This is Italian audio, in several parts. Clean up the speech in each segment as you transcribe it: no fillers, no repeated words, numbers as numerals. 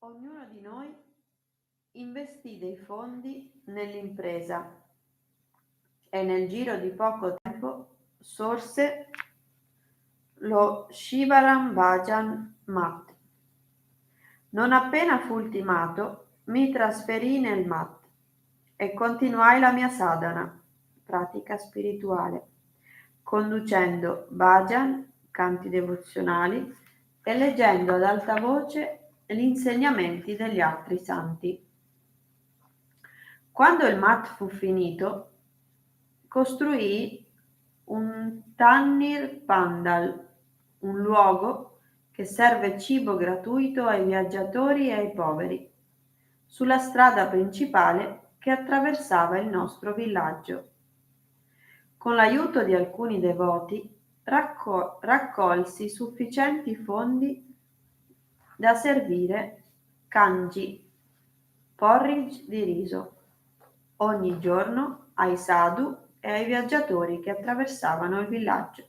Ognuno di noi investì dei fondi nell'impresa e nel giro di poco tempo sorse lo Shivaram Bhajan Math. Non appena fu ultimato, mi trasferii nel Math e continuai la mia sadhana, pratica spirituale, conducendo bhajan, canti devozionali, e leggendo ad alta voce gli insegnamenti degli altri santi. Quando il Math fu finito, costruii un Tannir Pandal, un luogo che serve cibo gratuito ai viaggiatori e ai poveri, sulla strada principale che attraversava il nostro villaggio. Con l'aiuto di alcuni devoti raccolsi sufficienti fondi da servire kanji, porridge di riso, ogni giorno ai sadhu e ai viaggiatori che attraversavano il villaggio.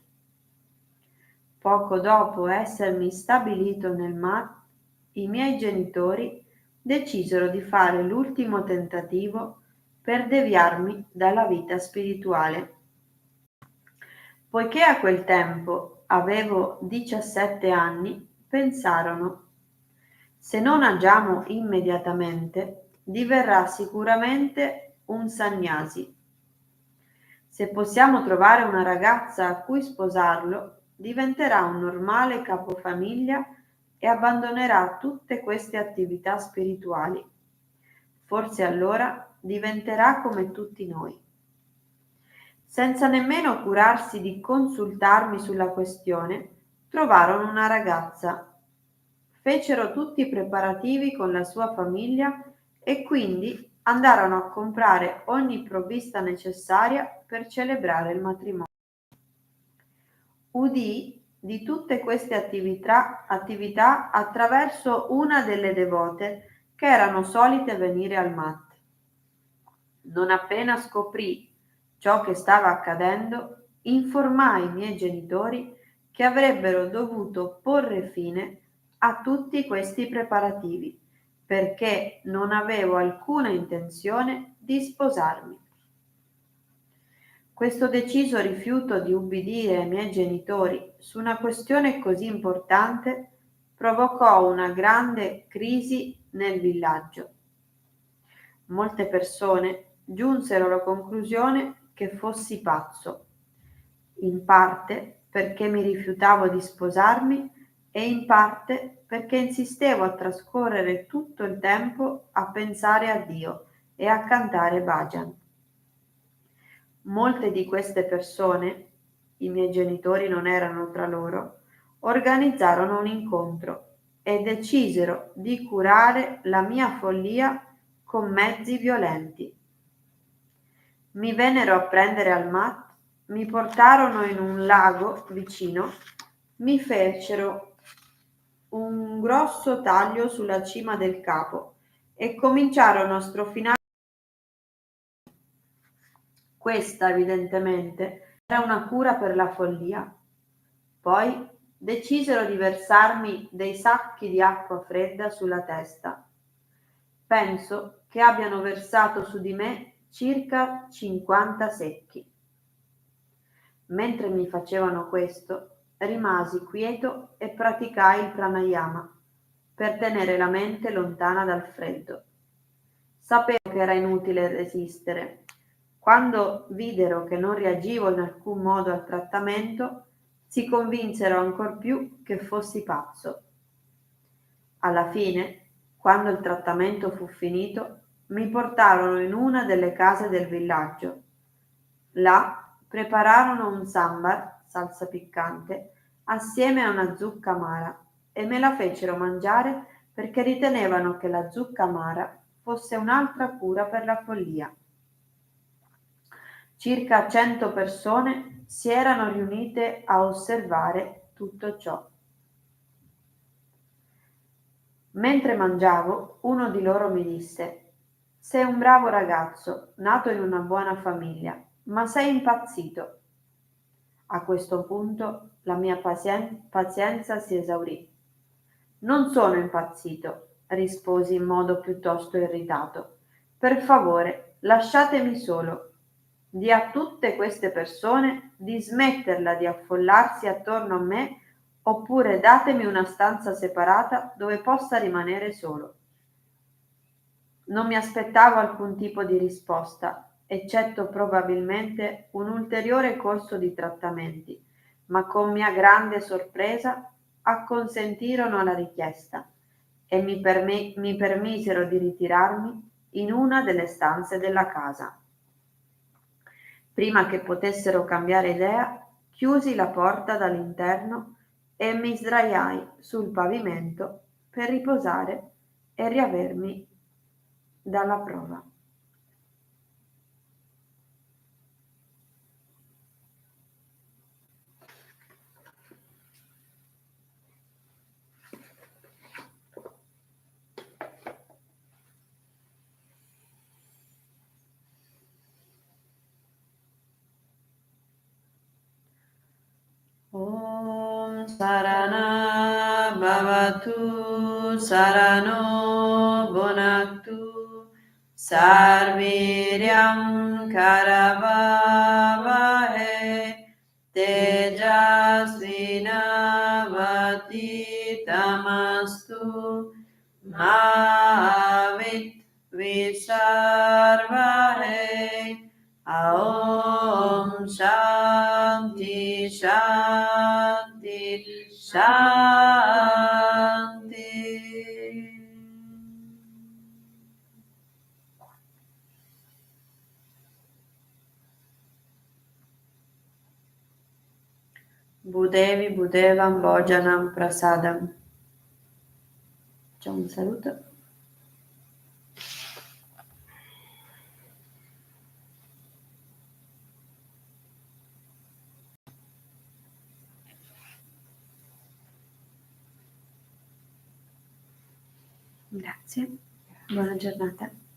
Poco dopo essermi stabilito nel Math, i miei genitori decisero di fare l'ultimo tentativo per deviarmi dalla vita spirituale. Poiché a quel tempo avevo 17 anni, pensarono: se non agiamo immediatamente, diverrà sicuramente un sannyasi. Se possiamo trovare una ragazza a cui sposarlo, diventerà un normale capofamiglia e abbandonerà tutte queste attività spirituali. Forse allora diventerà come tutti noi. Senza nemmeno curarsi di consultarmi sulla questione, trovarono una ragazza. Fecero tutti i preparativi con la sua famiglia e quindi andarono a comprare ogni provvista necessaria per celebrare il matrimonio. Udii di tutte queste attività attraverso una delle devote che erano solite venire al Math. Non appena scoprì ciò che stava accadendo, informai i miei genitori che avrebbero dovuto porre fine a tutti questi preparativi, perché non avevo alcuna intenzione di sposarmi. Questo deciso rifiuto di ubbidire ai miei genitori su una questione così importante provocò una grande crisi nel villaggio. Molte persone giunsero alla conclusione che fossi pazzo, in parte perché mi rifiutavo di sposarmi e in parte perché insistevo a trascorrere tutto il tempo a pensare a Dio e a cantare bhajan. Molte di queste persone, i miei genitori non erano tra loro, organizzarono un incontro e decisero di curare la mia follia con mezzi violenti. Mi vennero a prendere al Math, mi portarono in un lago vicino, mi fecero un grosso taglio sulla cima del capo e cominciarono a strofinare. Questa, evidentemente, era una cura per la follia. Poi decisero di versarmi dei sacchi di acqua fredda sulla testa. Penso che abbiano versato su di me circa 50 secchi. Mentre mi facevano questo, rimasi quieto e praticai il pranayama per tenere la mente lontana dal freddo. Sapevo che era inutile resistere. Quando videro che non reagivo in alcun modo al trattamento, si convinsero ancor più che fossi pazzo. Alla fine, quando il trattamento fu finito, mi portarono in una delle case del villaggio. Là prepararono un sambar, salsa piccante, assieme a una zucca amara e me la fecero mangiare perché ritenevano che la zucca amara fosse un'altra cura per la follia. Circa 100 persone si erano riunite a osservare tutto ciò. Mentre mangiavo, uno di loro mi disse: sei un bravo ragazzo, nato in una buona famiglia, ma sei impazzito. A questo punto la mia pazienza si esaurì. Non sono impazzito, risposi in modo piuttosto irritato. Per favore, lasciatemi solo. Di a tutte queste persone di smetterla di affollarsi attorno a me oppure datemi una stanza separata dove possa rimanere solo. Non mi aspettavo alcun tipo di risposta, eccetto probabilmente un ulteriore corso di trattamenti, ma con mia grande sorpresa acconsentirono alla richiesta e mi permisero di ritirarmi in una delle stanze della casa. Prima che potessero cambiare idea, chiusi la porta dall'interno e mi sdraiai sul pavimento per riposare e riavermi dalla prova. Om Sarana Bhavatu Sarano Bhunaktu Sarviryam Karavavahe Tejasvinavaditamastu Mavit Visarvahe Aum Shanti Shanti Shanti. Budevi Budevam Bhojanam Prasadam. C'è un saluto. Grazie, buona giornata.